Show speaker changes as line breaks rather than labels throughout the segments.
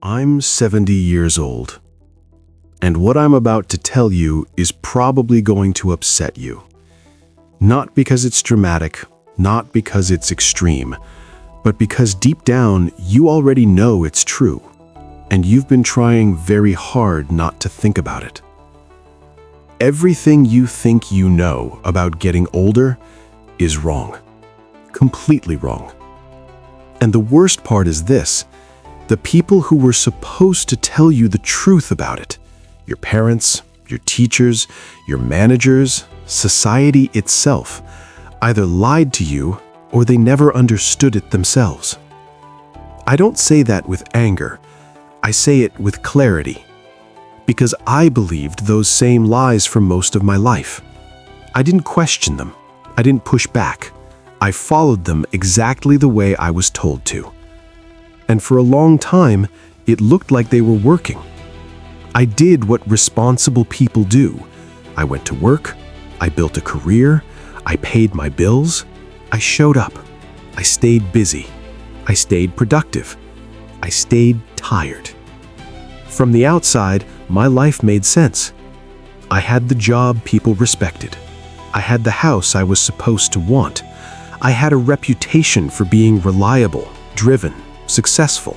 I'm 70 years old, and what I'm about to tell you is probably going to upset you. Not because it's dramatic, not because it's extreme, but because deep down you already know it's true, and you've been trying very hard not to think about it. Everything you think you know about getting older is wrong. Completely wrong. And the worst part is this: the people who were supposed to tell you the truth about it, your parents, your teachers, your managers, society itself, either lied to you or they never understood it themselves. I don't say that with anger. I say it with clarity. Because I believed those same lies for most of my life. I didn't question them. I didn't push back. I followed them exactly the way I was told to. And for a long time, it looked like they were working. I did what responsible people do. I went to work. I built a career. I paid my bills. I showed up. I stayed busy. I stayed productive. I stayed tired. From the outside, my life made sense. I had the job people respected. I had the house I was supposed to want. I had a reputation for being reliable, driven, successful.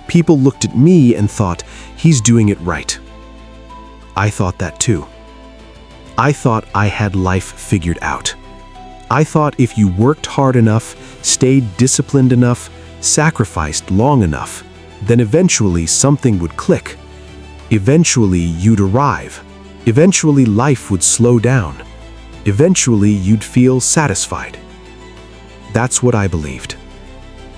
People looked at me and thought, he's doing it right. I thought that too. I thought I had life figured out. I thought if you worked hard enough, stayed disciplined enough, sacrificed long enough, then eventually something would click. Eventually you'd arrive. Eventually life would slow down. Eventually you'd feel satisfied. That's what I believed.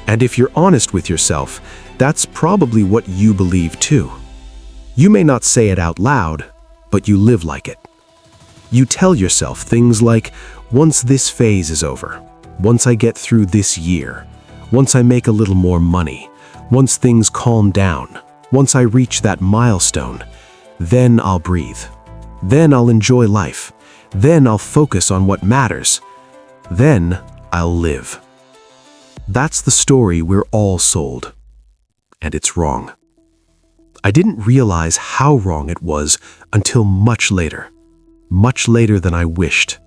And if you're honest with yourself, that's probably what you believe too. You may not say it out loud, but you live like it. You tell yourself things like, once this phase is over, once I get through this year, once I make a little more money, once things calm down, once I reach that milestone, then I'll breathe. Then I'll enjoy life. Then I'll focus on what matters. Then I'll live. That's the story we're all sold. And it's wrong. I didn't realize how wrong it was until much later than I wished.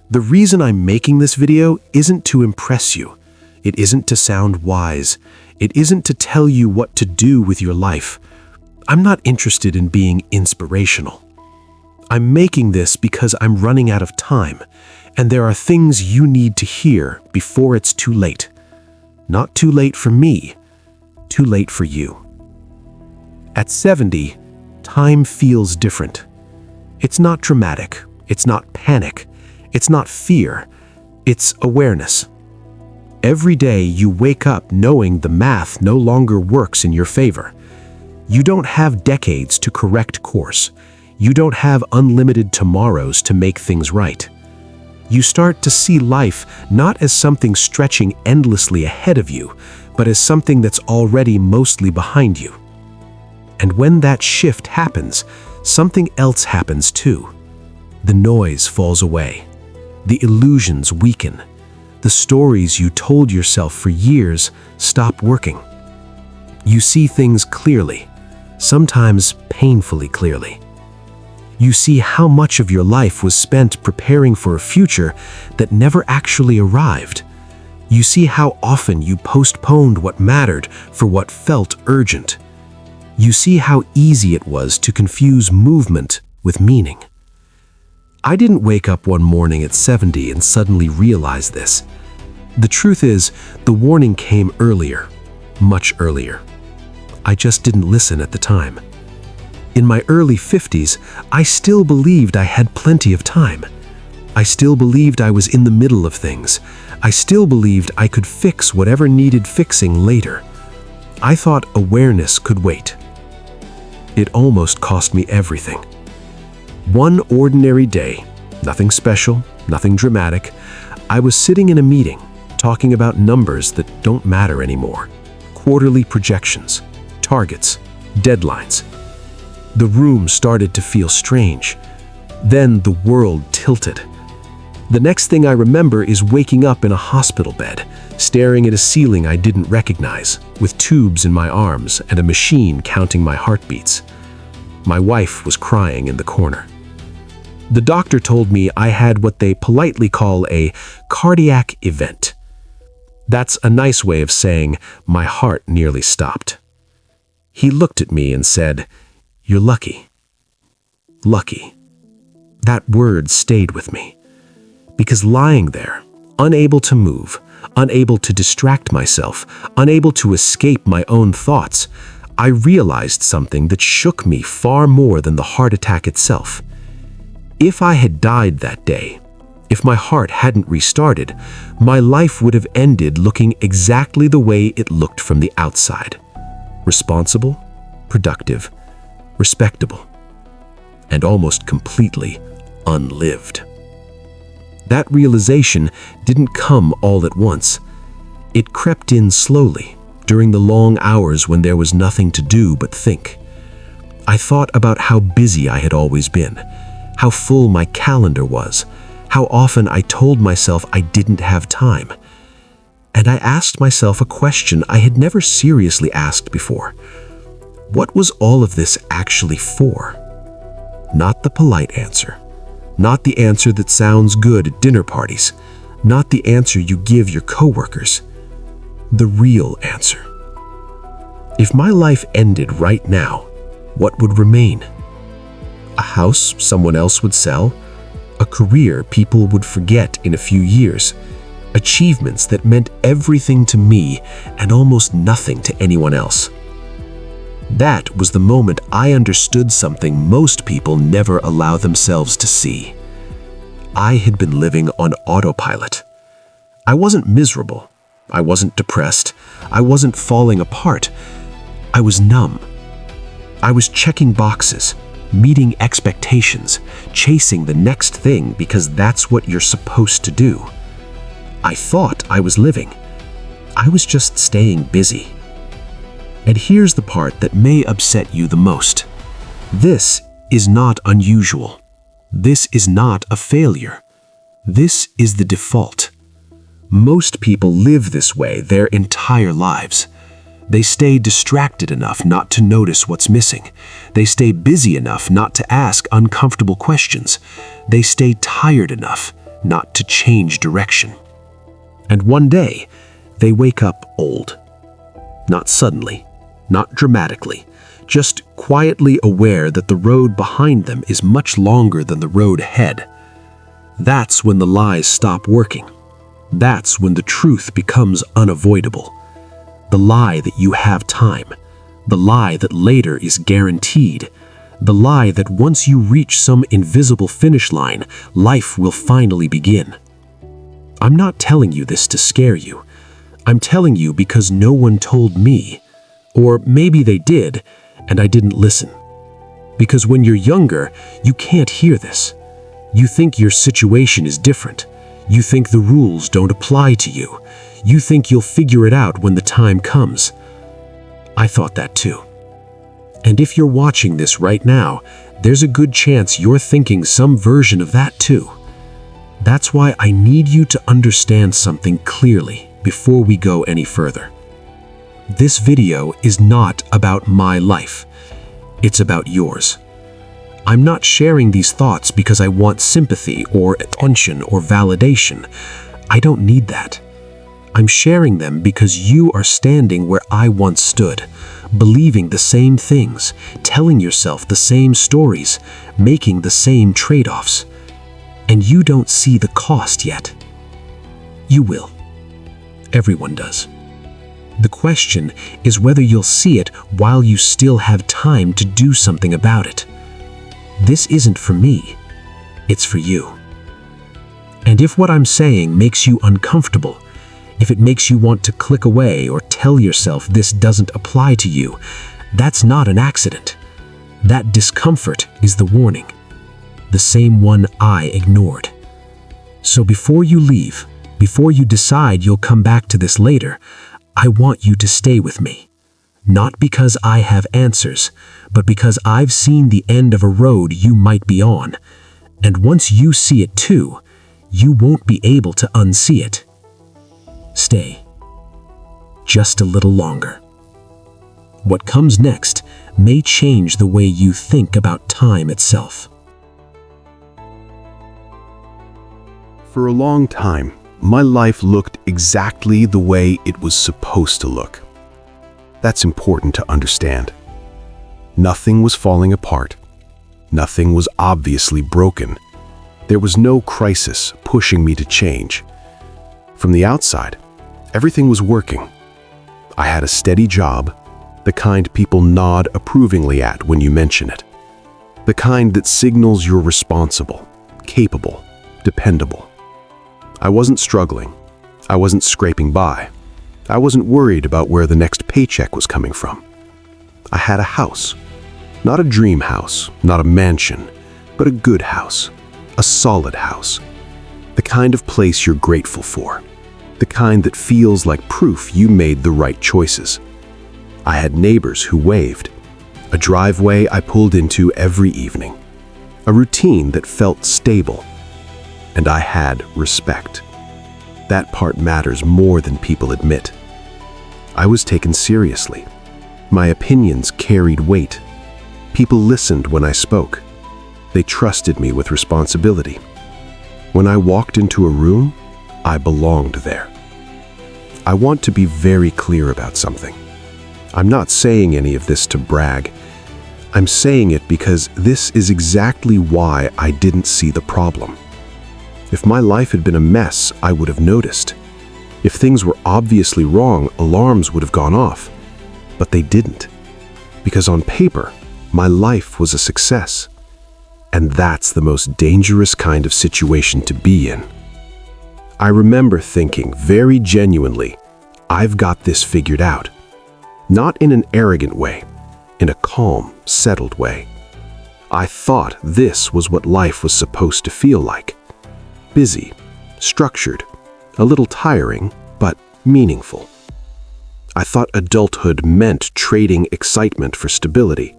The reason I'm making this video isn't to impress you. It isn't to sound wise. It isn't to tell you what to do with your life. I'm not interested in being inspirational. I'm making this because I'm running out of time, and there are things you need to hear before it's too late. Not too late for me, too late for you. At 70, time feels different. It's not dramatic. It's not panic. It's not fear. It's awareness. Every day you wake up knowing the math no longer works in your favor. You don't have decades to correct course. You don't have unlimited tomorrows to make things right. You start to see life not as something stretching endlessly ahead of you, but as something that's already mostly behind you. And when that shift happens, something else happens too. The noise falls away. The illusions weaken. The stories you told yourself for years stop working. You see things clearly, sometimes painfully clearly. You see how much of your life was spent preparing for a future that never actually arrived. You see how often you postponed what mattered for what felt urgent. You see how easy it was to confuse movement with meaning. I didn't wake up one morning at 70 and suddenly realize this. The truth is, the warning came earlier, much earlier. I just didn't listen at the time. In my early 50s, I still believed I had plenty of time. I still believed I was in the middle of things. I still believed I could fix whatever needed fixing later. I thought awareness could wait. It almost cost me everything. One ordinary day, nothing special, nothing dramatic, I was sitting in a meeting, talking about numbers that don't matter anymore. Quarterly projections, targets, deadlines. The room started to feel strange. Then the world tilted. The next thing I remember is waking up in a hospital bed,
staring at a ceiling I didn't recognize, with tubes in my arms and a machine counting my heartbeats. My wife was crying in the corner. The doctor told me I had what they politely call a cardiac event. That's a nice way of saying my heart nearly stopped. He looked at me and said, "You're lucky." Lucky. That word stayed with me. Because lying there, unable to move, unable to distract myself, unable to escape my own thoughts, I realized something that shook me far more than the heart attack itself. If I had died that day, if my heart hadn't restarted, my life would have ended looking exactly the way it looked from the outside. Responsible, productive, respectable, and almost completely unlived. That realization didn't come all at once. It crept in slowly, during the long hours when there was nothing to do but think. I thought about how busy I had always been, how full my calendar was, how often I told myself I didn't have time. And I asked myself a question I had never seriously asked before. What was all of this actually for? Not the polite answer. Not the answer that sounds good at dinner parties. Not the answer you give your coworkers. The real answer. If my life ended right now, what would remain? A house someone else would sell? A career people would forget in a few years? Achievements that meant everything to me and almost nothing to anyone else? That was the moment I understood something most people never allow themselves to see. I had been living on autopilot. I wasn't miserable. I wasn't depressed. I wasn't falling apart. I was numb. I was checking boxes, meeting expectations, chasing the next thing because that's what you're supposed to do. I thought I was living. I was just staying busy. And here's the part that may upset you the most. This is not unusual. This is not a failure. This is the default. Most people live this way their entire lives. They stay distracted enough not to notice what's missing. They stay busy enough not to ask uncomfortable questions. They stay tired enough not to change direction. And one day, they wake up old. Not suddenly, not dramatically, just quietly aware that the road behind them is much longer than the road ahead. That's when the lies stop working. That's when the truth becomes unavoidable. The lie that you have time. The lie that later is guaranteed. The lie that once you reach some invisible finish line, life will finally begin. I'm not telling you this to scare you. I'm telling you because no one told me. Or maybe they did, and I didn't listen. Because when you're younger, you can't hear this. You think your situation is different. You think the rules don't apply to you. You think you'll figure it out when the time comes. I thought that too. And if you're watching this right now, there's a good chance you're thinking some version of that too. That's why I need you to understand something clearly before we go any further. This video is not about my life. It's about yours. I'm not sharing these thoughts because I want sympathy or attention or validation. I don't need that. I'm sharing them because you are standing where I once stood, believing the same things, telling yourself the same stories, making the same trade-offs. And you don't see the cost yet. You will. Everyone does. The question is whether you'll see it while you still have time to do something about it. This isn't for me. It's for you. And if what I'm saying makes you uncomfortable, if it makes you want to click away or tell yourself this doesn't apply to you, that's not an accident. That discomfort is the warning. The same one I ignored. So before you leave, before you decide you'll come back to this later, I want you to stay with me. Not because I have answers, but because I've seen the end of a road you might be on. And once you see it too, you won't be able to unsee it. Stay. just a little longer. What comes next may change the way you think about time itself.
For a long time, my life looked exactly the way it was supposed to look. That's important to understand. Nothing was falling apart. Nothing was obviously broken. There was no crisis pushing me to change. From the outside, everything was working. I had a steady job, the kind people nod approvingly at when you mention it. The kind that signals you're responsible, capable, dependable. I wasn't struggling. I wasn't scraping by. I wasn't worried about where the next paycheck was coming from. I had a house. Not a dream house, not a mansion, but a good house, a solid house. The kind of place you're grateful for. The kind that feels like proof you made the right choices. I had neighbors who waved. A driveway I pulled into every evening. A routine that felt stable. And I had respect. That part matters more than people admit. I was taken seriously. My opinions carried weight. People listened when I spoke. They trusted me with responsibility. When I walked into a room, I belonged there. I want to be very clear about something. I'm not saying any of this to brag. I'm saying it because this is exactly why I didn't see the problem. If my life had been a mess, I would have noticed. If things were obviously wrong, alarms would have gone off. But they didn't. Because on paper, my life was a success. And that's the most dangerous kind of situation to be in. I remember thinking very genuinely, I've got this figured out. Not in an arrogant way, in a calm, settled way. I thought this was what life was supposed to feel like. Busy, structured, a little tiring, but meaningful. I thought adulthood meant trading excitement for stability.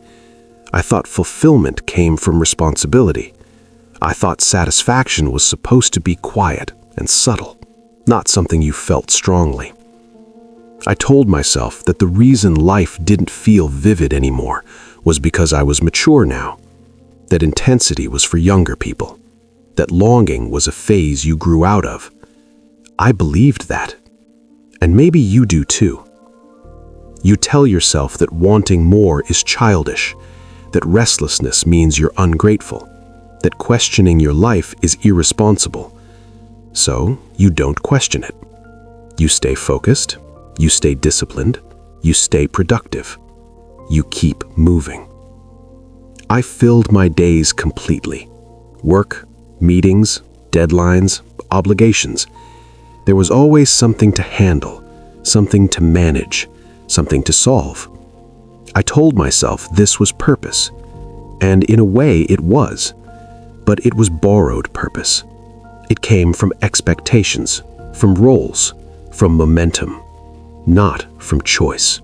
I thought fulfillment came from responsibility. I thought satisfaction was supposed to be quiet and subtle, not something you felt strongly. I told myself that the reason life didn't feel vivid anymore was because I was mature now, that intensity was for younger people, that longing was a phase you grew out of. I believed that, and maybe you do too. You tell yourself that wanting more is childish, that restlessness means you're ungrateful, that questioning your life is irresponsible. So you don't question it. You stay focused, you stay disciplined, you stay productive. You keep moving. I filled my days completely. Work, meetings, deadlines, obligations. There was always something to handle, something to manage, something to solve. I told myself this was purpose, and in a way it was, but it was borrowed purpose. It came from expectations, from roles, from momentum, not from choice.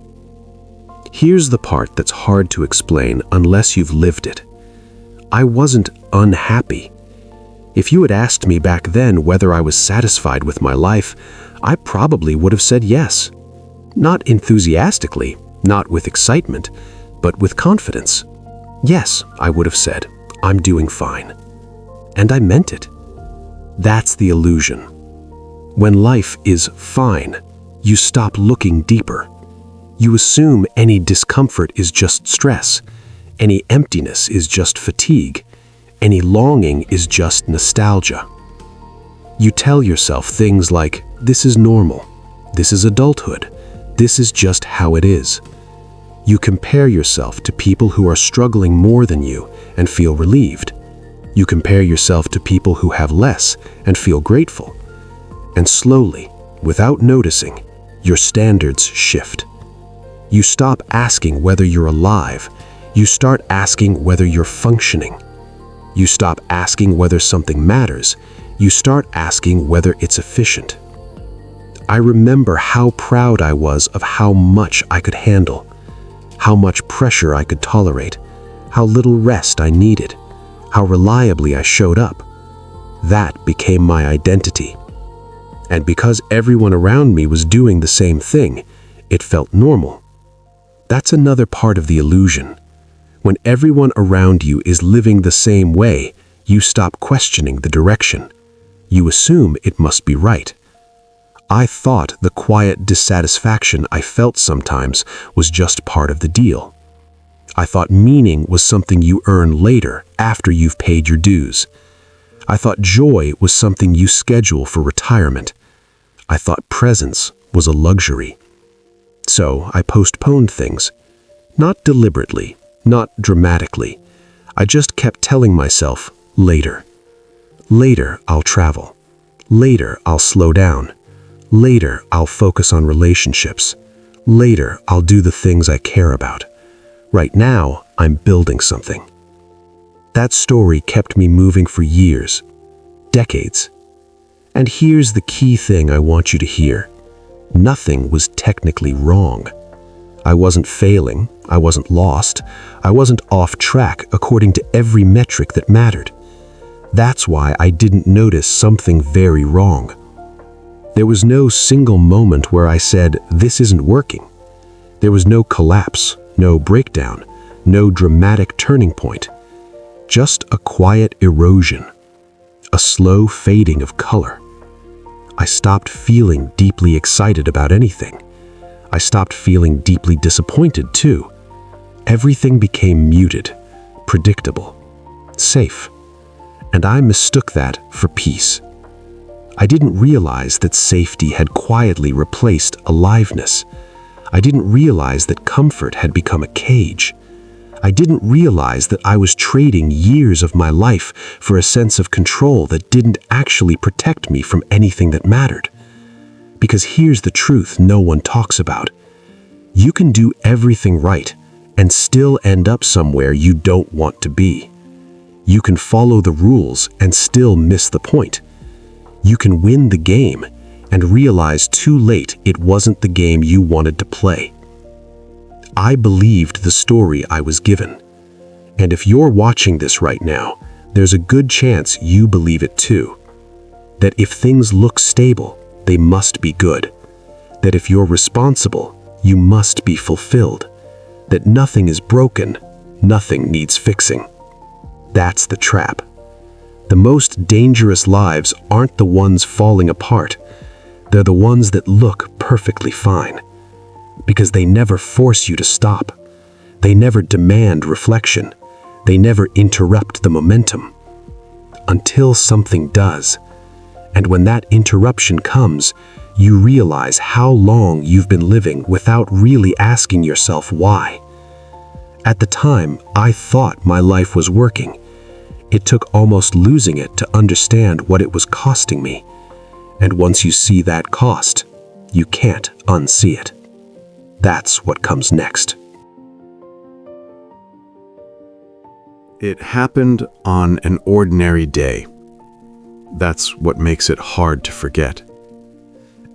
Here's the part that's hard to explain unless you've lived it. I wasn't unhappy. If you had asked me back then whether I was satisfied with my life, I probably would have said yes. Not enthusiastically, not with excitement, but with confidence. Yes, I would have said, I'm doing fine. And I meant it. That's the illusion. When life is fine, you stop looking deeper. You assume any discomfort is just stress, any emptiness is just fatigue, any longing is just nostalgia. You tell yourself things like, this is normal, this is adulthood, this is just how it is. You compare yourself to people who are struggling more than you and feel relieved. You compare yourself to people who have less and feel grateful. And slowly, without noticing, your standards shift. You stop asking whether you're alive. You start asking whether you're functioning. You stop asking whether something matters. You start asking whether it's efficient. I remember how proud I was of how much I could handle, how much pressure I could tolerate, how little rest I needed, how reliably I showed up. That became my identity. And because everyone around me was doing the same thing,
It felt normal. That's another part of the illusion. When everyone around you is living the same way, you stop questioning the direction. You assume it must be right. I thought the quiet dissatisfaction I felt sometimes was just part of the deal. I thought meaning was something you earn later, after you've paid your dues. I thought joy was something you schedule for retirement. I thought presence was a luxury. So I postponed things. Not deliberately, not dramatically. I just kept telling myself, later. Later, I'll travel. Later, I'll slow down. Later, I'll focus on relationships. Later, I'll do the things I care about. Right now, I'm building something. That story kept me moving for years, decades. And here's the key thing I want you to hear. Nothing was technically wrong. I wasn't failing, I wasn't lost, I wasn't off track according to every metric that mattered. That's why I didn't notice something very wrong. There was no single moment where I said, this isn't working. There was no collapse, no breakdown, no dramatic turning point. Just a quiet erosion, a slow fading of color. I stopped feeling deeply excited about anything. I stopped feeling deeply disappointed too. Everything became muted, predictable, safe. And I mistook that for peace. I didn't realize that safety had quietly replaced aliveness. I didn't realize that comfort had become a cage. I didn't realize that I was trading years of my life for a sense of control that didn't actually protect me from anything that mattered. Because here's the truth no one talks about. You can do everything right and still end up somewhere you don't want to be. You can follow the rules and still miss the point. You can win the game and realize too late it wasn't the game you wanted to play. I believed the story I was given. And if you're watching this right now, there's a good chance you believe it too. That if things look stable, they must be good. That if you're responsible, you must be fulfilled. That nothing is broken, nothing needs fixing. That's the trap. The most dangerous lives aren't the ones falling apart. They're the ones that look perfectly fine. Because they never force you to stop. They never demand reflection. They never interrupt the momentum. Until something does. And when that interruption comes, you realize how long you've been living without really asking yourself why. At the time, I thought my life was working. It took almost losing it to understand what it was costing me. And once you see that cost, you can't unsee it. That's what comes next.
It happened on an ordinary day. That's what makes it hard to forget.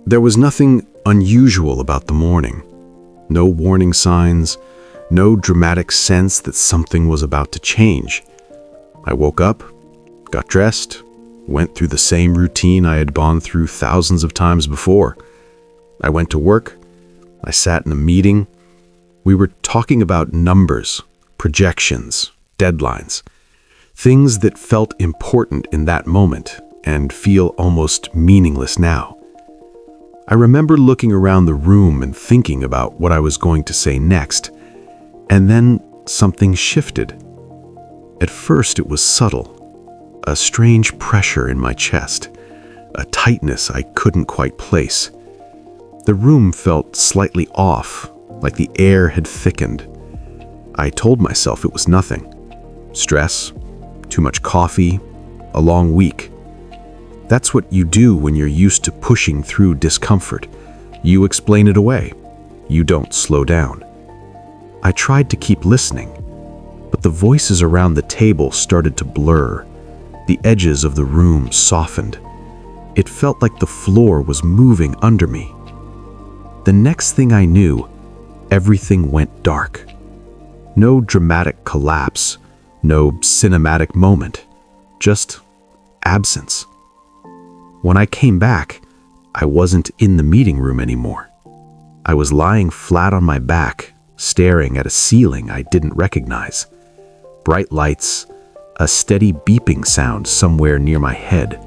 There was nothing unusual about the morning. No warning signs, no dramatic sense that something was about to change. I woke up, got dressed, went through the same routine I had gone through thousands of times before. I went to work. I sat in a meeting. We were talking about numbers, projections, deadlines, things that felt important in that moment and feel almost meaningless now. I remember looking around the room and thinking about what I was going to say next, and then something shifted. At first it was subtle, a strange pressure in my chest, a tightness I couldn't quite place. The room felt slightly off, like the air had thickened. I told myself it was nothing. Stress, too much coffee, a long week. That's what you do when you're used to pushing through discomfort. You explain it away. You don't slow down. I tried to keep listening, but the voices around the table started to blur. The edges of the room softened. It felt like the floor was moving under me. The next thing I knew, everything went dark. No dramatic collapse, no cinematic moment, just absence. When I came back, I wasn't in the meeting room anymore. I was lying flat on my back, staring at a ceiling I didn't recognize. Bright lights, a steady beeping sound somewhere near my head.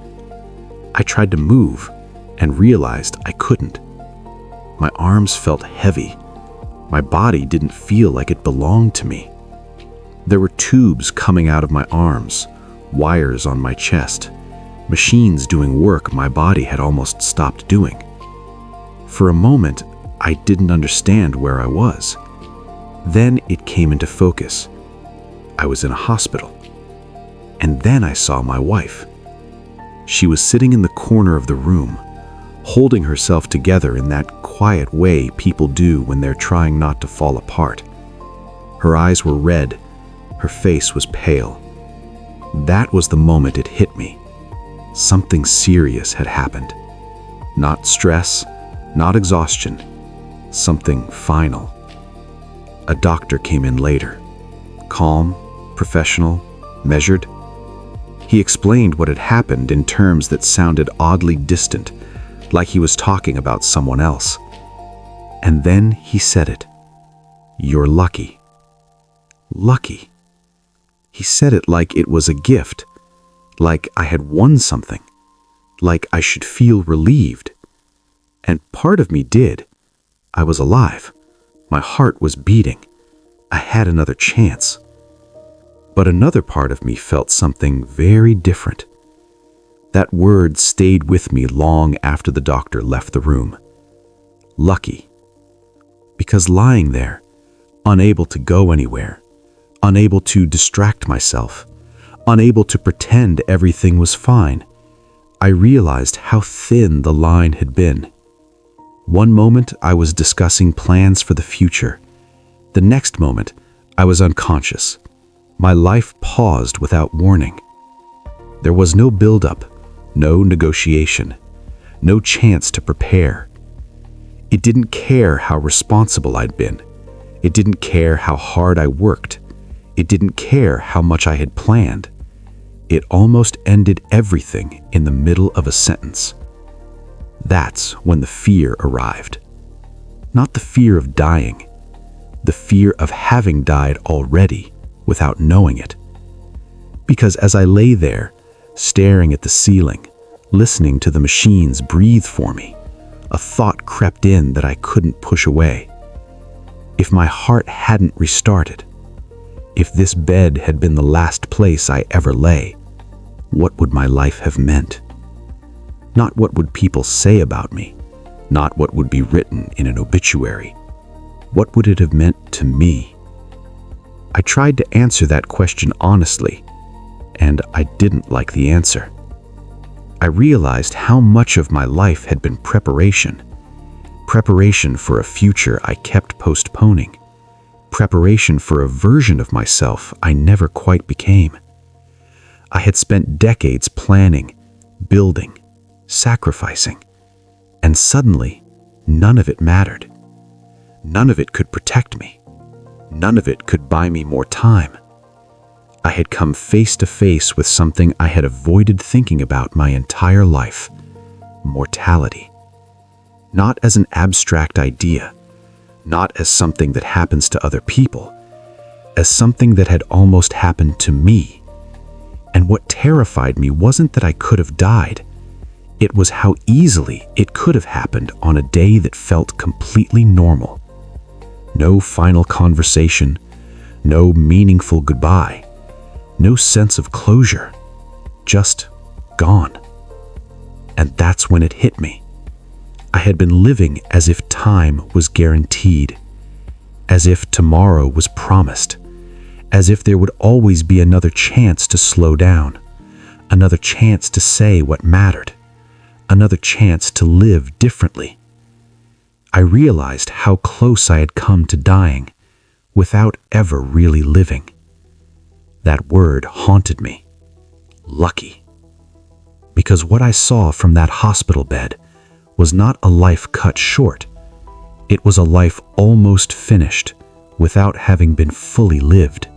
I tried to move and realized I couldn't. My arms felt heavy. My body didn't feel like it belonged to me. There were tubes coming out of my arms, wires on my chest, machines doing work my body had almost stopped doing. For a moment, I didn't understand where I was. Then it came into focus. I was in a hospital. And then I saw my wife. She was sitting in the corner of the room, holding herself together in that quiet way people do when they're trying not to fall apart. Her eyes were red. Her face was pale. That was the moment it hit me. Something serious had happened. Not stress, not exhaustion. Something final. A doctor came in later. Calm, professional, measured. He explained what had happened in terms that sounded oddly distant, like he was talking about someone else. And then he said it. "You're lucky." Lucky. He said it like it was a gift, like I had won something, like I should feel relieved. And part of me did. I was alive. My heart was beating. I had another chance. But another part of me felt something very different. That word stayed with me long after the doctor left the room. Lucky. Because lying there, unable to go anywhere, unable to distract myself, unable to pretend everything was fine, I realized how thin the line had been. One moment I was discussing plans for the future. The next moment I was unconscious. My life paused without warning. There was no build-up, no negotiation, no chance to prepare. It didn't care how responsible I'd been. It didn't care how hard I worked. It didn't care how much I had planned. It almost ended everything in the middle of a sentence. That's when the fear arrived. Not the fear of dying, the fear of having died already without knowing it. Because as I lay there, staring at the ceiling, listening to the machines breathe for me, a thought crept in that I couldn't push away. If my heart hadn't restarted, if this bed had been the last place I ever lay, what would my life have meant? Not what would people say about me, not what would be written in an obituary. What would it have meant to me? I tried to answer that question honestly, and I didn't like the answer. I realized how much of my life had been preparation. Preparation for a future I kept postponing. Preparation for a version of myself I never quite became. I had spent decades planning, building, sacrificing, and suddenly none of it mattered. None of it could protect me. None of it could buy me more time. I had come face to face with something I had avoided thinking about my entire life: mortality. Not as an abstract idea, not as something that happens to other people, as something that had almost happened to me. And what terrified me wasn't that I could have died. It was how easily it could have happened on a day that felt completely normal. No final conversation, no meaningful goodbye, no sense of closure, just gone. And that's when it hit me. I had been living as if time was guaranteed, as if tomorrow was promised, as if there would always be another chance to slow down, another chance to say what mattered, another chance to live differently. I realized how close I had come to dying without ever really living. That word haunted me. Lucky. Because what I saw from that hospital bed was not a life cut short. It was a life almost finished without having been fully lived.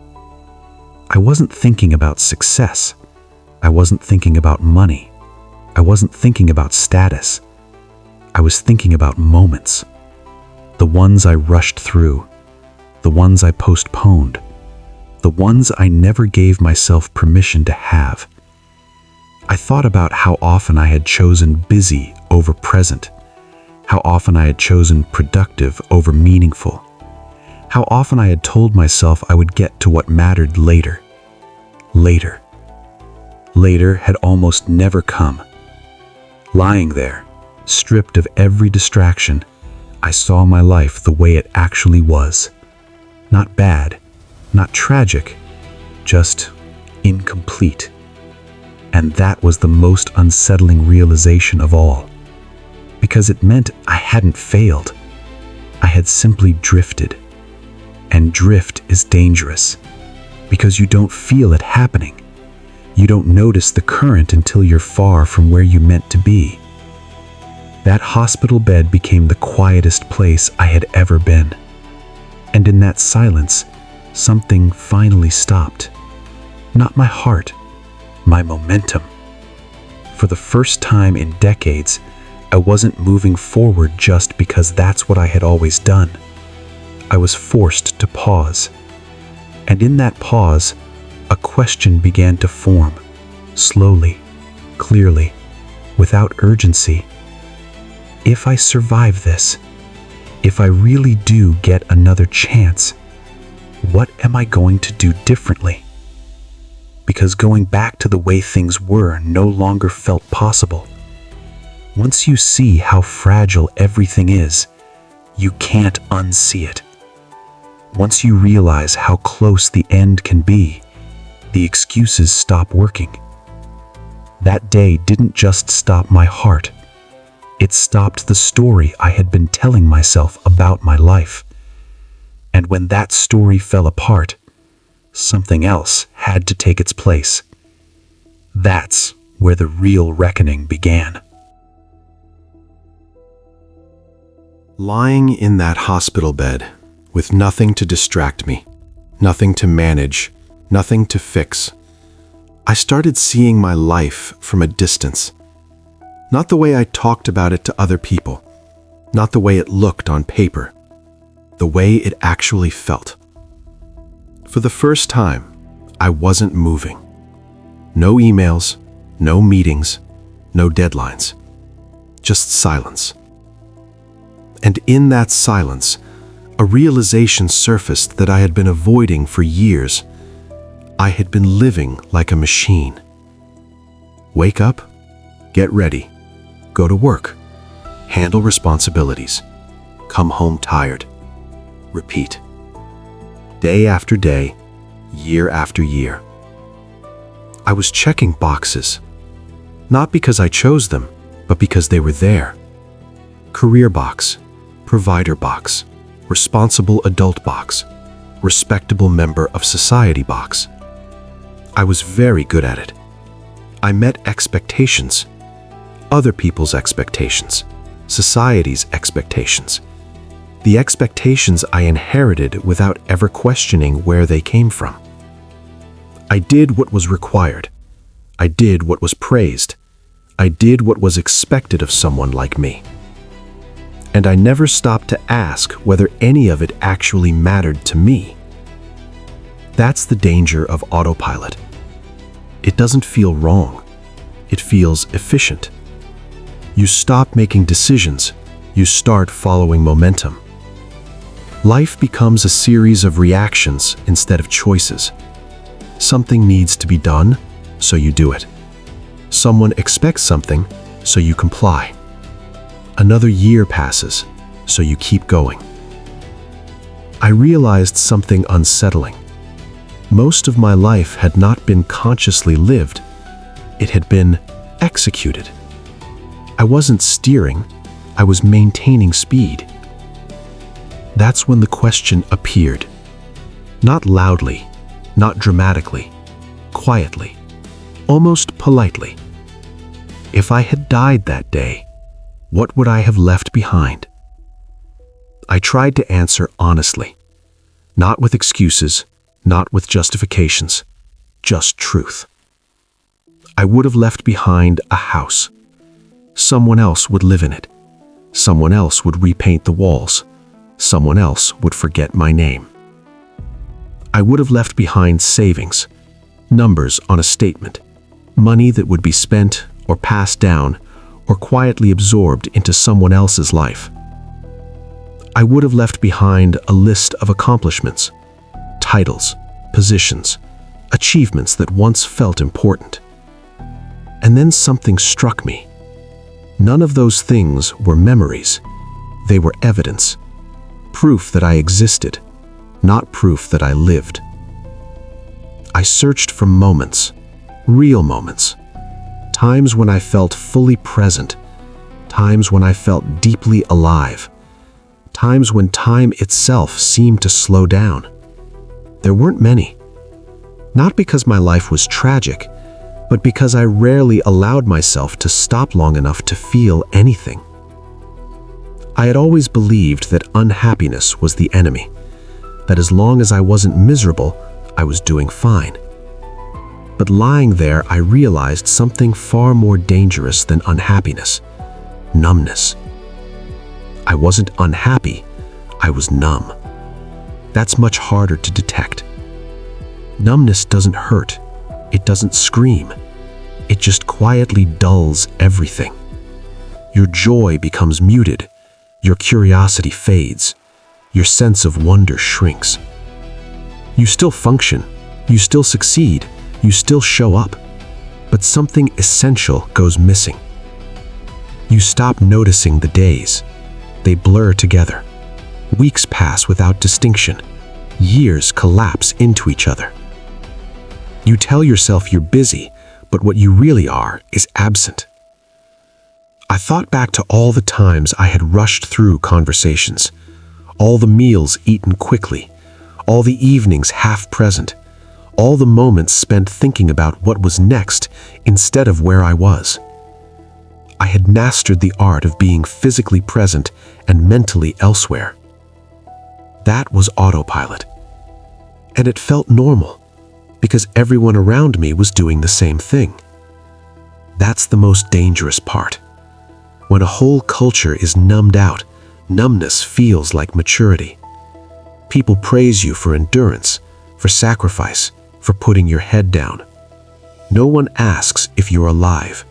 I wasn't thinking about success. I wasn't thinking about money. I wasn't thinking about status. I was thinking about moments.
The ones I rushed through, the ones I postponed, the ones I never gave myself permission to have. I thought about how often I had chosen busy over present, how often I had chosen productive over meaningful, how often I had told myself I would get to what mattered later. Later. Later had almost never come. Lying there, stripped of every distraction, I saw my life the way it actually was. Not bad, not tragic, just incomplete. And that was the most unsettling realization of all, because it meant I hadn't failed. I had simply drifted. And drift is dangerous, because you don't feel it happening. You don't notice the current until you're far from where you meant to be. That hospital bed became the quietest place I had ever been. And in that silence, something finally stopped. Not my heart, my momentum. For the first time in decades, I wasn't moving forward just because that's what I had always done. I was forced to pause. And in that pause, a question began to form, slowly, clearly, without urgency. If I survive this, if I really do get another chance, what am I going to do differently? Because going back to the way things were no longer felt possible. Once you see how fragile everything is, you can't unsee it. Once you realize how close the end can be, the excuses stop working. That day didn't just stop my heart. It stopped the story I had been telling myself about my life. And when that story fell apart, something else had to take its place. That's where the real reckoning began.
Lying in that hospital bed, with nothing to distract me, nothing to manage, nothing to fix, I started seeing my life from a distance. Not the way I talked about it to other people, not the way it looked on paper, the way it actually felt. For the first time, I wasn't moving. No emails, no meetings, no deadlines, just silence. And in that silence, a realization surfaced that I had been avoiding for years. I had been living like a machine. Wake up, get ready, go to work, handle responsibilities, come home tired, repeat. Day after day, year after year. I was checking boxes, not because I chose them, but because they were there. Career box, provider box, responsible adult box, respectable member of society box. I was very good at it. I met expectations, other people's expectations, society's expectations. The expectations I inherited without ever questioning where they came from. I did what was required. I did what was praised. I did what was expected of someone like me. And I never stopped to ask whether any of it actually mattered to me. That's the danger of autopilot. It doesn't feel wrong. It feels efficient. You stop making decisions. You start following momentum. Life becomes a series of reactions instead of choices. Something needs to be done, so you do it. Someone expects something, so you comply. Another year passes, so you keep going. I realized something unsettling. Most of my life had not been consciously lived. It had been executed. I wasn't steering, I was maintaining speed. That's when the question appeared. Not loudly, not dramatically, quietly, almost politely. If I had died that day, what would I have left behind? I tried to answer honestly, not with excuses, not with justifications, just truth. I would have left behind a house. Someone else would live in it. Someone else would repaint the walls.
someone else would forget my name. I would have left behind savings, numbers on a statement, money that would be spent or passed down or quietly absorbed into someone else's life. I would have left behind a list of accomplishments, titles, positions, achievements that once felt important. And then something struck me. None of those things were memories. They were evidence, proof that I existed, not proof that I lived. I searched for moments, real moments, times when I felt fully present, times when I felt deeply alive, times when time itself seemed to slow down. There weren't many. Not because my life was tragic, but because I rarely allowed myself to stop long enough to feel anything. I had always believed that unhappiness was the enemy, that as long as I wasn't miserable, I was doing fine. But lying there, I realized something far more dangerous than unhappiness: numbness. I wasn't unhappy, I was numb. That's much harder to detect. Numbness doesn't hurt, it doesn't scream. It just quietly dulls everything. Your joy becomes muted, your curiosity fades, your sense of wonder shrinks. You still function, you still succeed, you still show up, but something essential goes missing. You stop noticing the days. They blur together. Weeks pass without distinction. Years collapse into each other. You tell yourself you're busy, but what you really are is absent. I thought back to all the times I had rushed through conversations, all the meals eaten quickly, all the evenings half present, all the moments spent thinking about what was next instead of where I was. I had mastered the art of being physically present and mentally elsewhere. That was autopilot. And it felt normal, because everyone around me was doing the same thing. That's the most dangerous part. When a whole culture is numbed out, numbness feels like maturity. People praise you for endurance, for sacrifice, for putting your head down. No one asks if you're alive.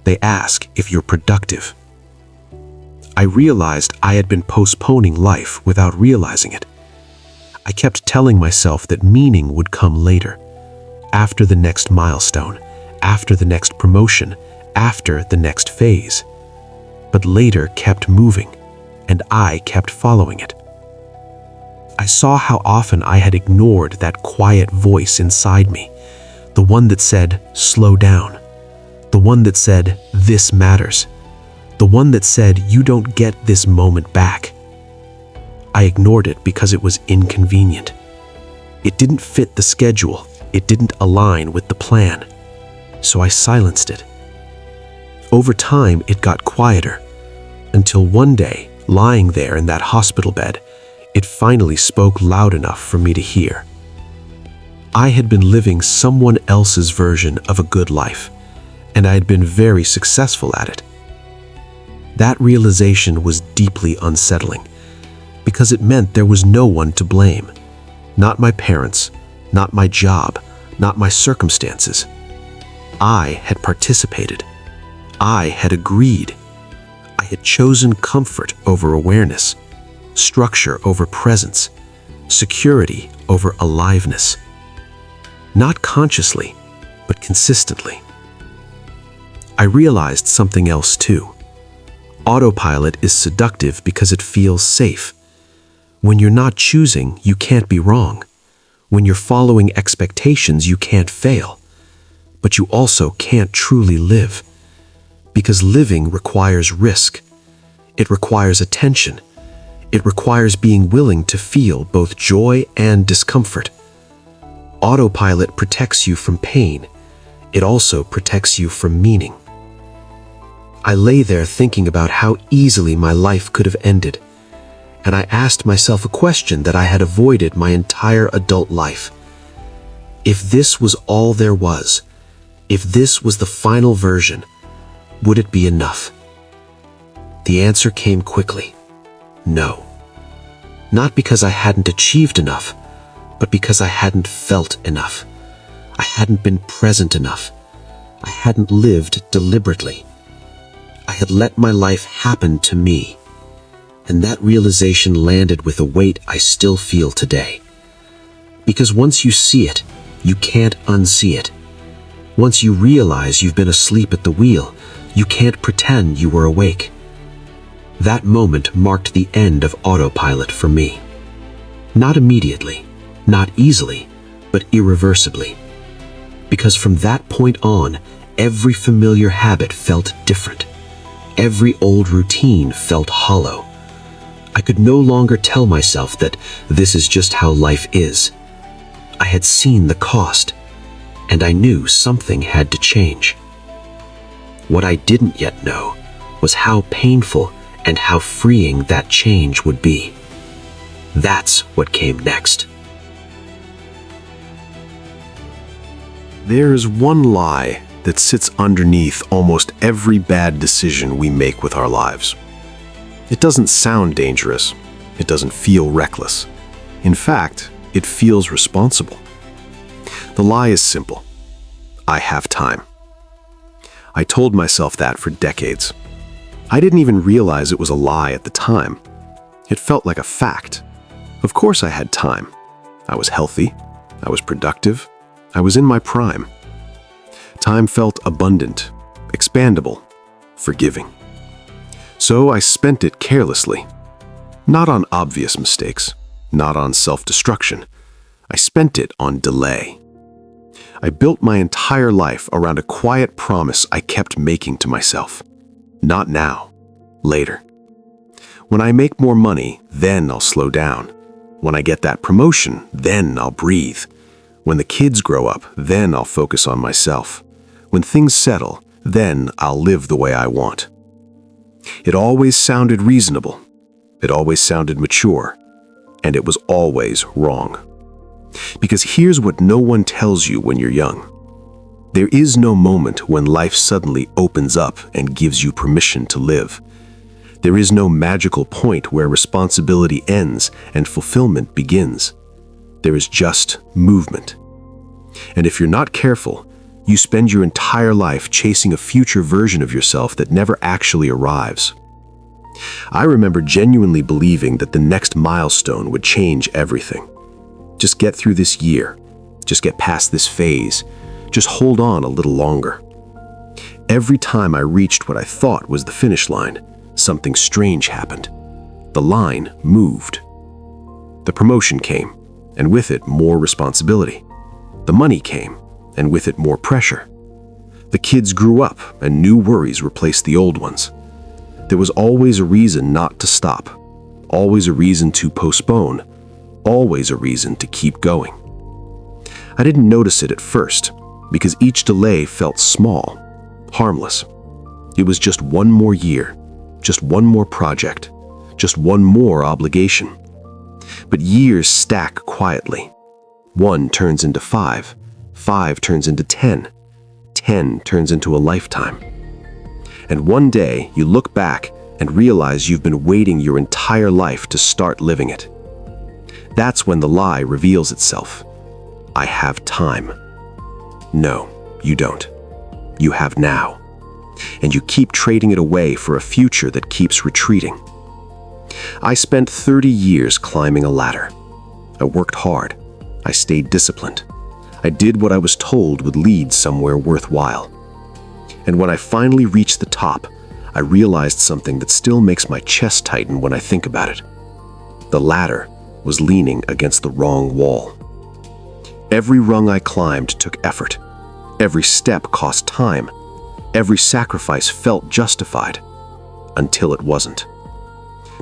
They ask if you're productive. I realized I had been postponing life without realizing it. I kept telling myself that meaning would come later, after the next milestone, after the next promotion, after the next phase. But later kept moving, and I kept following it. I saw how often I had ignored that quiet voice inside me, the one that said, "Slow down," the one that said, "This matters," the one that said, "You don't get this moment back." I ignored it because it was inconvenient. It didn't fit the schedule. It didn't align with the plan. So I silenced it. Over time, it got quieter, until one day, lying there in that hospital bed, it finally spoke loud enough for me to hear. I had been living someone else's version of a good life, and I had been very successful at it. That realization was deeply unsettling, because it meant there was no one to blame. Not my parents, not my job, not my circumstances. I had participated. I had agreed. I had chosen comfort over awareness, structure over presence, security over aliveness. Not consciously, but consistently. I realized something else too. Autopilot is seductive because it feels safe. When you're not choosing, you can't be wrong. When you're following expectations, you can't fail. But you also can't truly live. Because living requires risk. It requires attention. It requires being willing to feel both joy and discomfort. Autopilot protects you from pain. It also protects you from meaning. I lay there thinking about how easily my life could have ended, and I asked myself a question that I had avoided my entire adult life. If this was all there was, if this was the final version, would it be enough? The answer came quickly. No. Not because I hadn't achieved enough, but because I hadn't felt enough. I hadn't been present enough. I hadn't lived deliberately. I had let my life happen to me. And that realization landed with a weight I still feel today. Because once you see it, you can't unsee it. Once you realize you've been asleep at the wheel, you can't pretend you were awake. That moment marked the end of Autopilot for me. Not immediately, not easily, but irreversibly. Because from that point on, every familiar habit felt different. Every old routine felt hollow. I could no longer tell myself that this is just how life is. I had seen the cost, and I knew something had to change. What I didn't yet know was how painful and how freeing that change would be. That's what came next.
There is one lie that sits underneath almost every bad decision we make with our lives. It doesn't sound dangerous. It doesn't feel reckless. In fact, it feels responsible. The lie is simple. I have time. I told myself that for decades. I didn't even realize it was a lie at the time. It felt like a fact. Of course I had time. I was healthy. I was productive. I was in my prime. Time felt abundant, expandable, forgiving. So I spent it carelessly. Not on obvious mistakes, not on self-destruction. I spent it on delay. I built my entire life around a quiet promise I kept making to myself. Not now, later. When I make more money, then I'll slow down. When I get that promotion, then I'll breathe. When the kids grow up, then I'll focus on myself. When things settle, then I'll live the way I want. It always sounded reasonable. It always sounded mature. And it was always wrong. Because here's what no one tells you when you're young. There is no moment when life suddenly opens up and gives you permission to live. There is no magical point where responsibility ends and fulfillment begins. There is just movement. And if you're not careful, you spend your entire life chasing a future version of yourself that never actually arrives. I remember genuinely believing that the next milestone would change everything. Just get through this year. Just get past this phase. Just hold on a little longer. Every time I reached what I thought was the finish line, something strange happened. The line moved. The promotion came, and with it more responsibility. The money came, and with it more pressure. The kids grew up, and new worries replaced the old ones. There was always a reason not to stop, always a reason to postpone, always a reason to keep going. I didn't notice it at first, because each delay felt small, harmless. It was just one more year, just one more project, just one more obligation. But years stack quietly. 1 turns into 5, 5 turns into 10, 10 turns into a lifetime. And one day you look back and realize you've been waiting your entire life to start living it. That's when the lie reveals itself. I have time. No, you don't. You have now. And you keep trading it away for a future that keeps retreating. I spent 30 years climbing a ladder. I worked hard. I stayed disciplined. I did what I was told would lead somewhere worthwhile. And when I finally reached the top, I realized something that still makes my chest tighten when I think about it. The ladder was leaning against the wrong wall. Every rung I climbed took effort. Every step cost time. Every sacrifice felt justified, until it wasn't.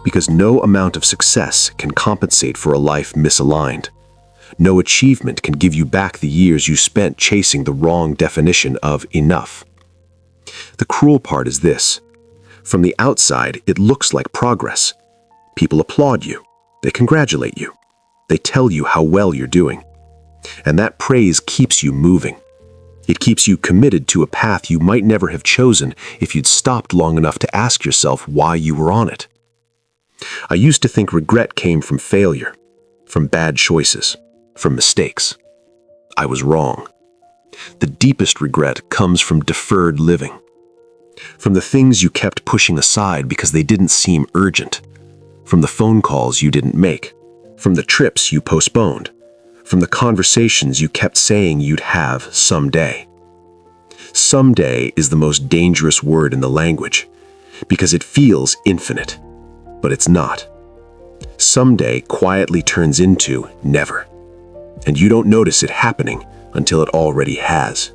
Because no amount of success can compensate for a life misaligned. No achievement can give you back the years you spent chasing the wrong definition of enough. The cruel part is this. From the outside, it looks like progress. People applaud you. They congratulate you. They tell you how well you're doing. And that praise keeps you moving. It keeps you committed to a path you might never have chosen if you'd stopped long enough to ask yourself why you were on it.
I used to think regret came from failure, from bad choices, from mistakes. I was wrong. The deepest regret comes from deferred living, from the things you kept pushing aside because they didn't seem urgent, from the phone calls you didn't make, from the trips you postponed, from the conversations you kept saying you'd have someday. Someday is the most dangerous word in the language because it feels infinite, but it's not. Someday quietly turns into never, and you don't notice it happening until it already has.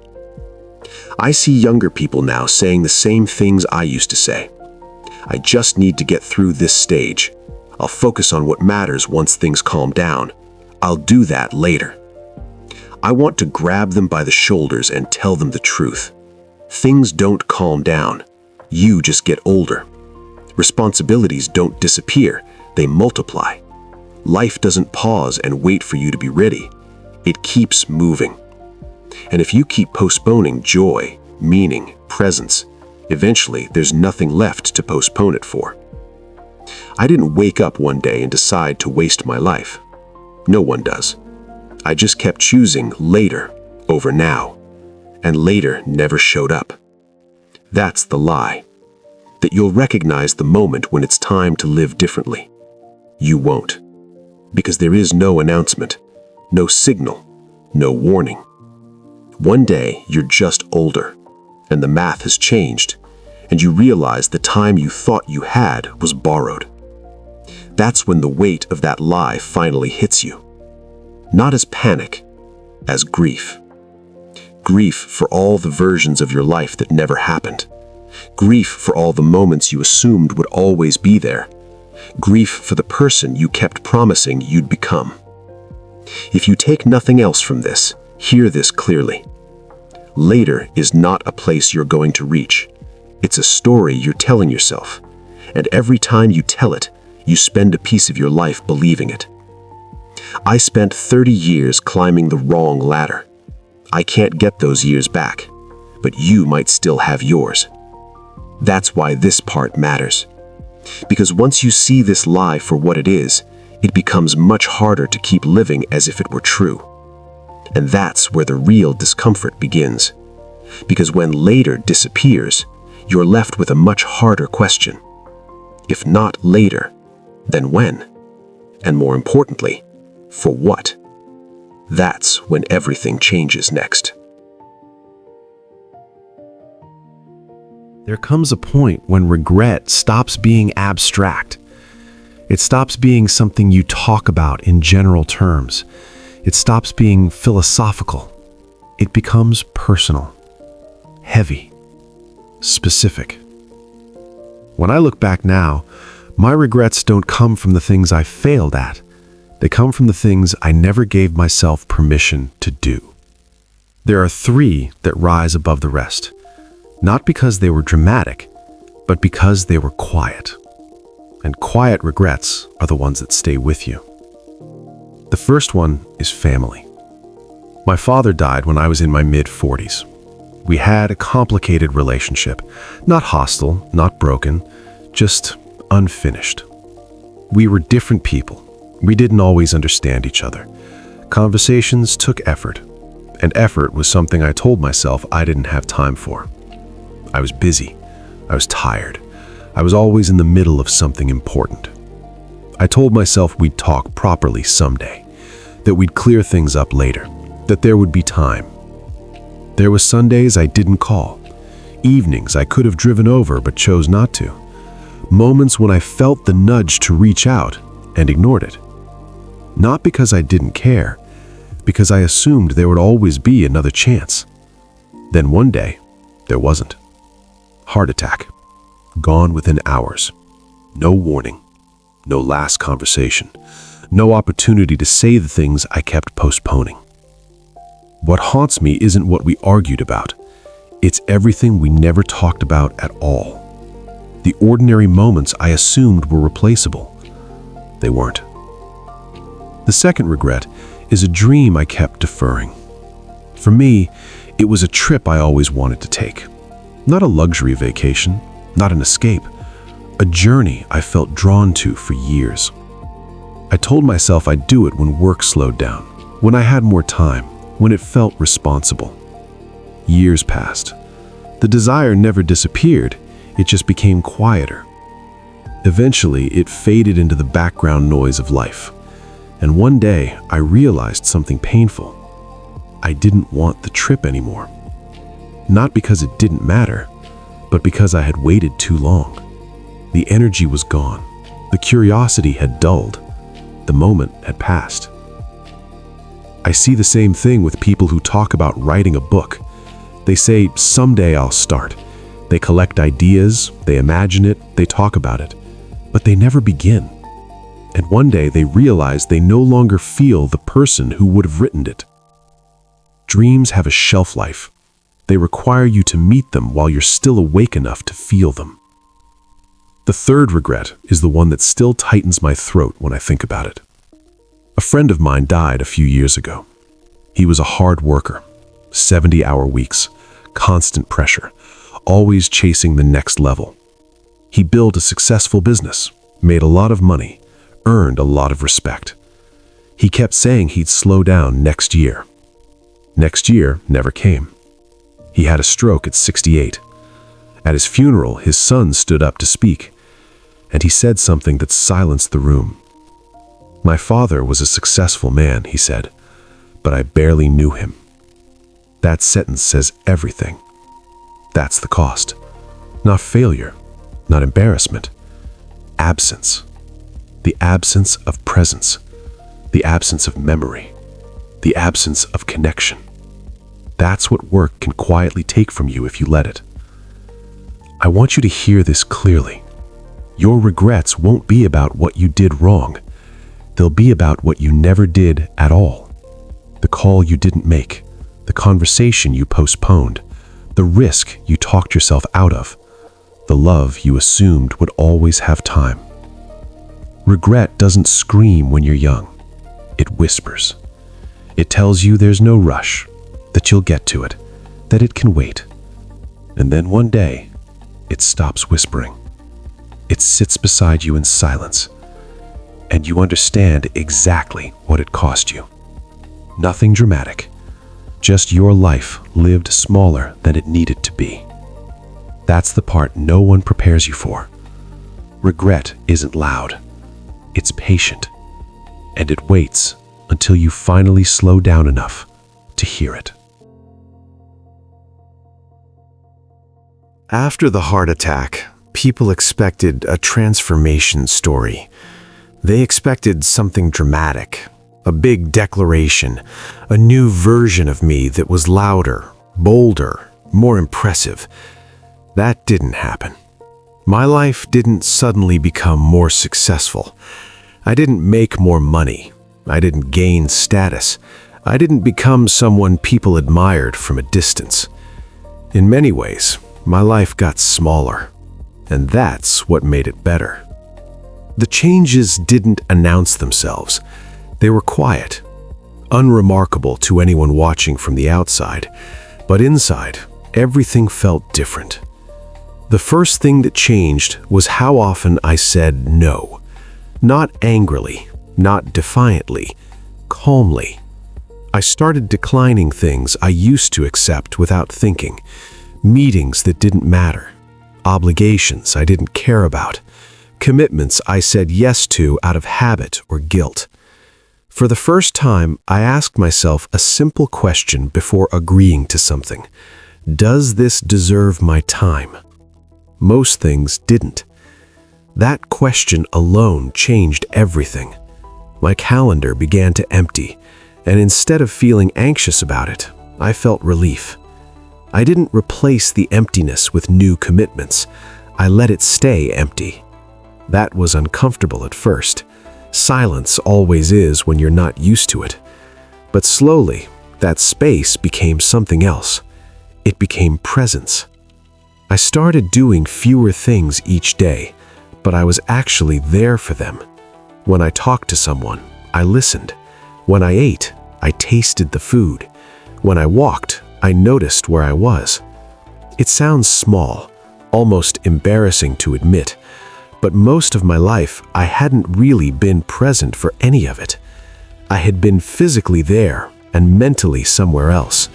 I see younger people now saying the same things I used to say. I just need to get through this stage. I'll focus on what matters once things calm down. I'll do that later. I want to grab them by the shoulders and tell them the truth. Things don't calm down. You just get older. Responsibilities don't disappear. They multiply. Life doesn't pause and wait for you to be ready. It keeps moving. And if you keep postponing joy, meaning, presence, eventually there's nothing left to postpone it for. I didn't wake up one day and decide to waste my life. No one does. I just kept choosing later over now, and later never showed up. That's the lie. That you'll recognize the moment when it's time to live differently. You won't. Because there is no announcement, no signal, no warning. One day you're just older, and the math has changed, and you realize the time you thought you had was borrowed. That's when the weight of that lie finally hits you. Not as panic, as grief. Grief for all the versions of your life that never happened. Grief for all the moments you assumed would always be there. Grief for the person you kept promising you'd become. If you take nothing else from this, hear this clearly. Later is not a place you're going to reach. It's a story you're telling yourself. And every time you tell it, you spend a piece of your life believing it. I spent 30 years climbing the wrong ladder. I can't get those years back, but you might still have yours. That's why this part matters. Because once you see this lie for what it is, it becomes much harder to keep living as if it were true. And that's where the real discomfort begins. Because when later disappears, you're left with a much harder question. If not later, then when? And more importantly, for what? That's when everything changes next.
There comes a point when regret stops being abstract. It stops being something you talk about in general terms. It stops being philosophical. It becomes personal, heavy, specific. When I look back now, my regrets don't come from the things I failed at. They come from the things I never gave myself permission to do. There are three that rise above the rest, not because they were dramatic, but because they were quiet. And quiet regrets are the ones that stay with you. The first one is family. My father died when I was in my mid-40s. We had a complicated relationship, not hostile, not broken, just unfinished. We were different people. We didn't always understand each other. Conversations took effort, and effort was something I told myself I didn't have time for. I was busy. I was tired. I was always in the middle of something important. I told myself we'd talk properly someday, that we'd clear things up later, that there would be time. There was Sundays I didn't call, evenings I could have driven over but chose not to, moments when I felt the nudge to reach out and ignored it. Not because I didn't care, because I assumed there would always be another chance. Then one day, there wasn't. Heart attack. Gone within hours. No warning. No last conversation. No opportunity to say the things I kept postponing. What haunts me isn't what we argued about. It's everything we never talked about at all. The ordinary moments I assumed were replaceable. They weren't. The second regret is a dream I kept deferring. For me, it was a trip I always wanted to take. Not a luxury vacation, not an escape, a journey I felt drawn to for years. I told myself I'd do it when work slowed down, when I had more time, when it felt responsible. Years passed. The desire never disappeared, it just became quieter. Eventually, it faded into the background noise of life. And one day, I realized something painful. I didn't want the trip anymore. Not because it didn't matter, but because I had waited too long. The energy was gone. The curiosity had dulled. The moment had passed. I see the same thing with people who talk about writing a book. They say, someday I'll start. They collect ideas, they imagine it, they talk about it, but they never begin. And one day they realize they no longer feel the person who would have written it. Dreams have a shelf life. They require you to meet them while you're still awake enough to feel them. The third regret is the one that still tightens my throat when I think about it. A friend of mine died a few years ago. He was a hard worker, 70-hour weeks, constant pressure, always chasing the next level. He built a successful business, made a lot of money, earned a lot of respect. He kept saying he'd slow down next year. Next year never came. He had a stroke at 68. At his funeral, his son stood up to speak, and he said something that silenced the room. "My father was a successful man," he said, "but I barely knew him." That sentence says everything. That's the cost. Not failure, not embarrassment. Absence. The absence of presence. The absence of memory. The absence of connection. That's what work can quietly take from you if you let it. I want you to hear this clearly. Your regrets won't be about what you did wrong. They'll be about what you never did at all. The call you didn't make, the conversation you postponed, the risk you talked yourself out of, the love you assumed would always have time. Regret doesn't scream when you're young. It whispers. It tells you there's no rush, that you'll get to it, that it can wait. And then one day, it stops whispering. It sits beside you in silence, and you understand exactly what it cost you. Nothing dramatic, just your life lived smaller than it needed to be. That's the part no one prepares you for. Regret isn't loud. It's patient, and it waits until you finally slow down enough to hear it.
After the heart attack, people expected a transformation story. They expected something dramatic, a big declaration, a new version of me that was louder, bolder, more impressive. That didn't happen. My life didn't suddenly become more successful. I didn't make more money. I didn't gain status. I didn't become someone people admired from a distance. In many ways, my life got smaller, and that's what made it better. The changes didn't announce themselves. They were quiet, unremarkable to anyone watching from the outside, but inside, everything felt different. The first thing that changed was how often I said no. Not angrily, not defiantly, calmly. I started declining things I used to accept without thinking, meetings that didn't matter, obligations I didn't care about, commitments I said yes to out of habit or guilt. For the first time, I asked myself a simple question before agreeing to something. Does this deserve my time? Most things didn't. That question alone changed everything. My calendar began to empty, and instead of feeling anxious about it, I felt relief. I didn't replace the emptiness with new commitments. I let it stay empty. That was uncomfortable at first. Silence always is when you're not used to it. But slowly, that space became something else. It became presence. I started doing fewer things each day, but I was actually there for them. When I talked to someone, I listened. When I ate, I tasted the food. When I walked, I noticed where I was. It sounds small, almost embarrassing to admit, But most of my life, I hadn't really been present for any of it. I had been physically there and mentally somewhere else,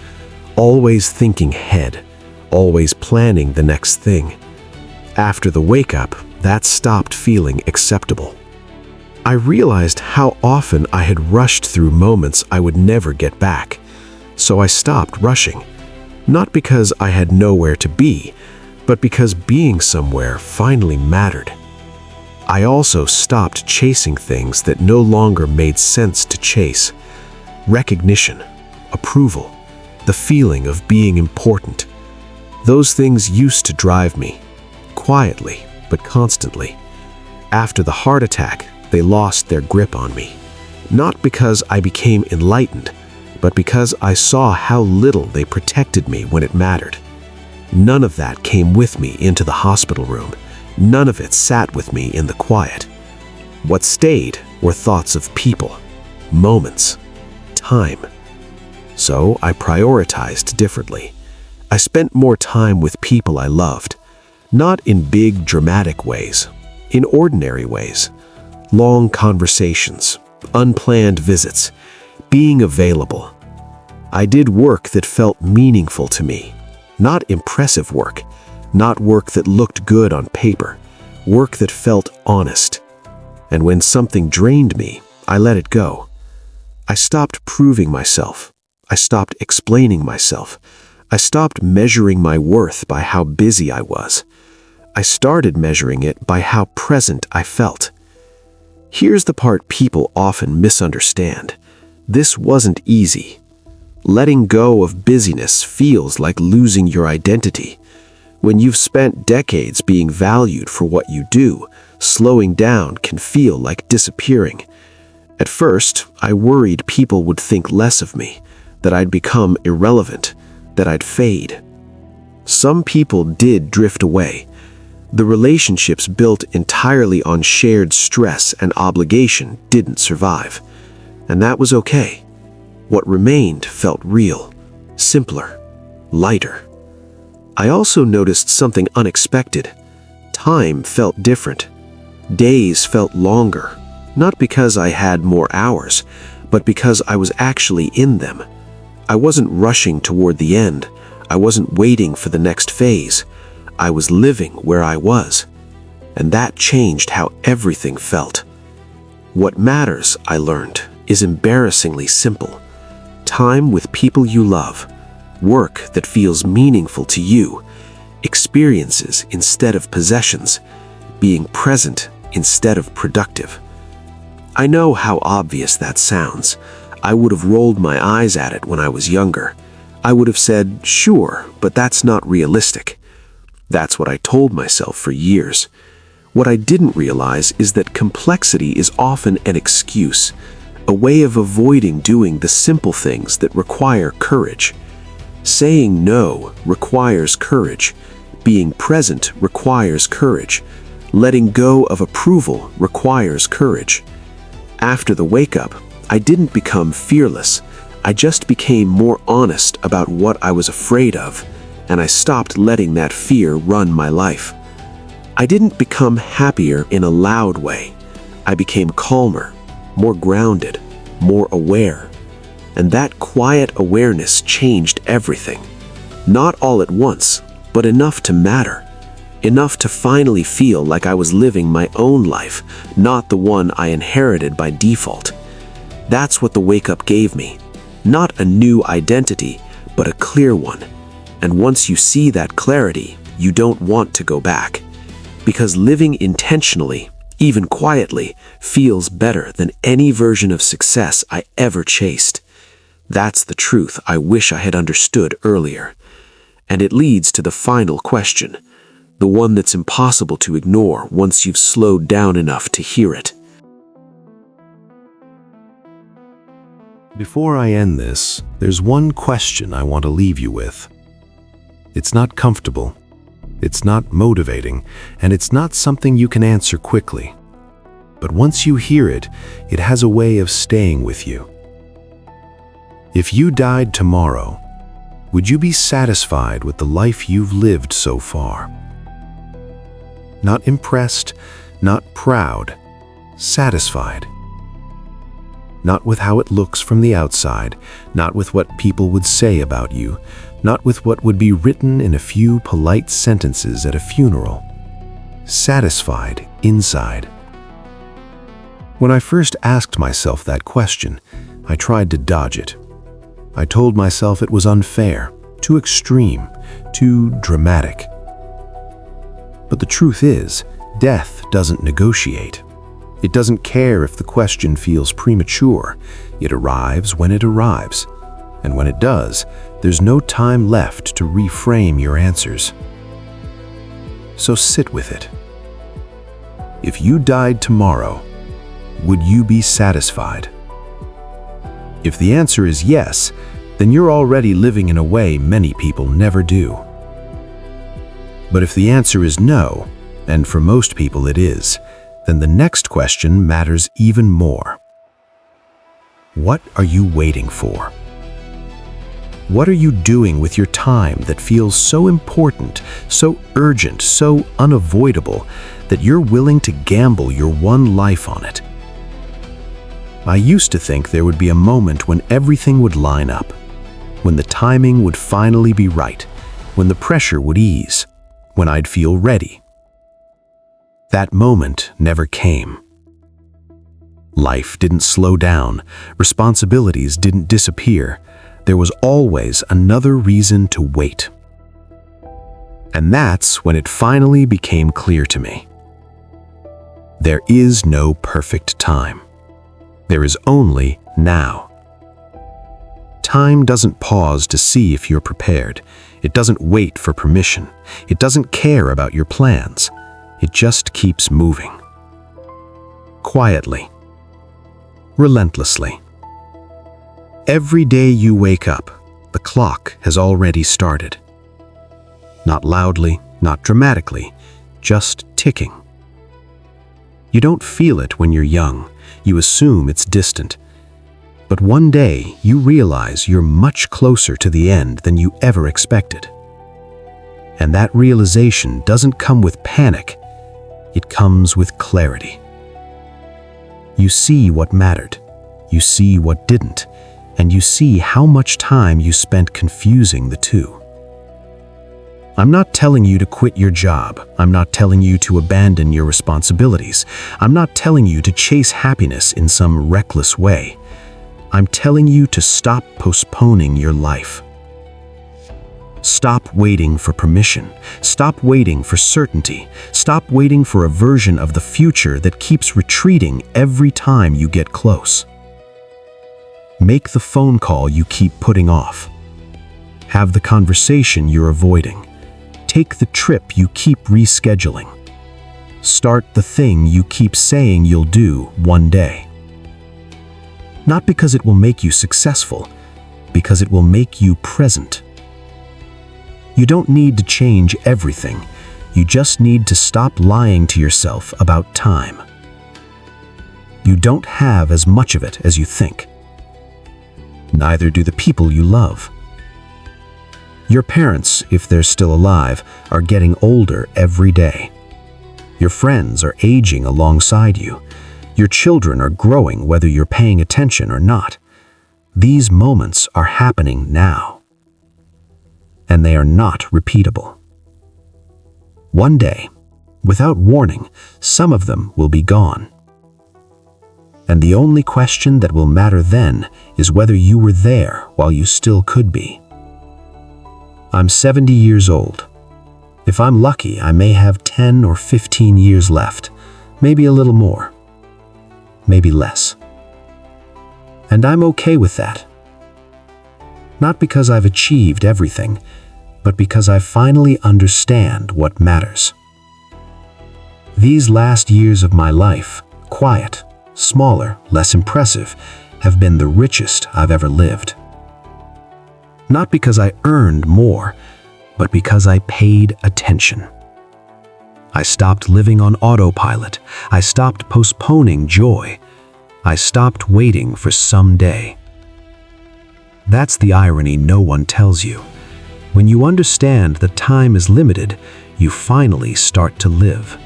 always thinking ahead, always planning the next thing. After the wake-up, that stopped feeling acceptable. I realized how often I had rushed through moments I would never get back, so I stopped rushing. Not because I had nowhere to be, but because being somewhere finally mattered. I also stopped chasing things that no longer made sense to chase. Recognition, approval, the feeling of being important. Those things used to drive me, quietly but constantly. After the heart attack, they lost their grip on me. Not because I became enlightened, but because I saw how little they protected me when it mattered. None of that came with me into the hospital room. None of it sat with me in the quiet. What stayed were thoughts of people, moments, time. So I prioritized differently. I spent more time with people I loved, not in big dramatic ways, in ordinary ways. Long conversations, unplanned visits, being available. I did work that felt meaningful to me, not impressive work, not work that looked good on paper, work that felt honest. And when something drained me, I let it go. I stopped proving myself. I stopped explaining myself. I stopped measuring my worth by how busy I was. I started measuring it by how present I felt. Here's the part people often misunderstand. This wasn't easy. Letting go of busyness feels like losing your identity. When you've spent decades being valued for what you do, slowing down can feel like disappearing. At first, I worried people would think less of me, that I'd become irrelevant, that I'd fade. Some people did drift away. The relationships built entirely on shared stress and obligation didn't survive. And that was okay. What remained felt real, simpler, lighter. I also noticed something unexpected. Time felt different. Days felt longer, not because I had more hours, but because I was actually in them. I wasn't rushing toward the end. I wasn't waiting for the next phase. I was living where I was. And that changed how everything felt. What matters, I learned, is embarrassingly simple. Time with people you love. Work that feels meaningful to you, experiences instead of possessions, being present instead of productive. I know how obvious that sounds. I would have rolled my eyes at it when I was younger. I would have said, sure, but that's not realistic. That's what I told myself for years. What I didn't realize is that complexity is often an excuse, a way of avoiding doing the simple things that require courage. Saying no requires courage. Being present requires courage. Letting go of approval requires courage. After the wake-up, I didn't become fearless. I just became more honest about what I was afraid of, and I stopped letting that fear run my life. I didn't become happier in a loud way. I became calmer, more grounded, more aware. And that quiet awareness changed everything. Not all at once, but enough to matter. Enough to finally feel like I was living my own life, not the one I inherited by default. That's what the wake-up gave me. Not a new identity, but a clear one. And once you see that clarity, you don't want to go back. Because living intentionally, even quietly, feels better than any version of success I ever chased. That's the truth I wish I had understood earlier. And it leads to the final question, the one that's impossible to ignore once you've slowed down enough to hear it.
Before I end this, there's one question I want to leave you with. It's not comfortable, it's not motivating, and it's not something you can answer quickly. But once you hear it, it has a way of staying with you. If you died tomorrow, would you be satisfied with the life you've lived so far? Not impressed,
not proud, satisfied. Not with how it looks from the outside, not with what people would say about you, not with what would be written in a few polite sentences at a funeral. Satisfied inside. When I first asked myself that question, I tried to dodge it. I told myself it was unfair, too extreme, too dramatic. But the truth is, death doesn't negotiate. It doesn't care if the question feels premature. It arrives when it arrives. And when it does, there's no time left to reframe your answers. So sit with it. If you died tomorrow, would you be satisfied? If the answer is yes, then you're already living in a way many people never do. But if the answer is no, and for most people it is, then the next question matters even more. What are you waiting for? What are you doing with your time that feels so important, so urgent, so unavoidable that you're willing to gamble your one life on it? I used to think there would be a moment when everything would line up, when the timing would finally be right, when the pressure would ease, when I'd feel ready. That moment never came. Life didn't slow down, responsibilities didn't disappear. There was always another reason to wait. And that's when it finally became clear to me. There is no perfect time. There is only now. Time doesn't pause to see if you're prepared. It doesn't wait for permission. It doesn't care about your plans. It just keeps moving. Quietly. Relentlessly. Every day you wake up, the clock has already started. Not loudly, not dramatically, just ticking. You don't feel it when you're young. You assume it's distant. But one day you realize you're much closer to the end than you ever expected. And that realization doesn't come with panic. It comes with clarity. You see what mattered. You see what didn't. And you see how much time you spent confusing the two. I'm not telling you to quit your job. I'm not telling you to abandon your responsibilities. I'm not telling you to chase happiness in some reckless way. I'm telling you to stop postponing your life. Stop waiting for permission. Stop waiting for certainty. Stop waiting for a version of the future that keeps retreating every time you get close. Make the phone call you keep putting off. Have the conversation you're avoiding. Take the trip you keep rescheduling. Start the thing you keep saying you'll do one day. Not because it will make you successful, because it will make you present. You don't need to change everything. You just need to stop lying to yourself about time. You don't have as much of it as you think. Neither do the people you love. Your parents, if they're still alive, are getting older every day. Your friends are aging alongside you. Your children are growing whether you're paying attention or not. These moments are happening now. And they are not repeatable. One day, without warning, some of them will be gone. And the only question that will matter then is whether you were there while you still could be. I'm 70 years old. If I'm lucky, I may have 10 or 15 years left, maybe a little more, maybe less. And I'm okay with that. Not because I've achieved everything, but because I finally understand what matters. These last years of my life, quiet, smaller, less impressive, have been the richest I've ever lived. Not because I earned more, but because I paid attention. I stopped living on autopilot. I stopped postponing joy. I stopped waiting for someday. That's the irony no one tells you. When you understand that time is limited, you finally start to live.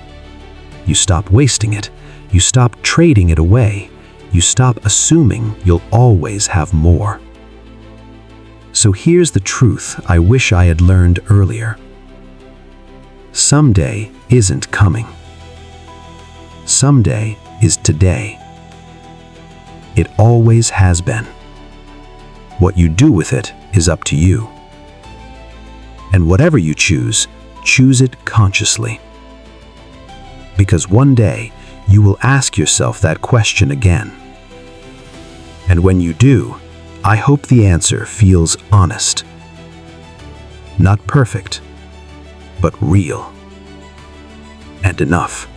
You stop wasting it. You stop trading it away. You stop assuming you'll always have more. So here's the truth I wish I had learned earlier. Someday isn't coming. Someday is today. It always has been. What you do with it is up to you. And whatever you choose it consciously. Because one day, you will ask yourself that question again. And when you do, I hope the answer feels honest. Not perfect, but real. And enough.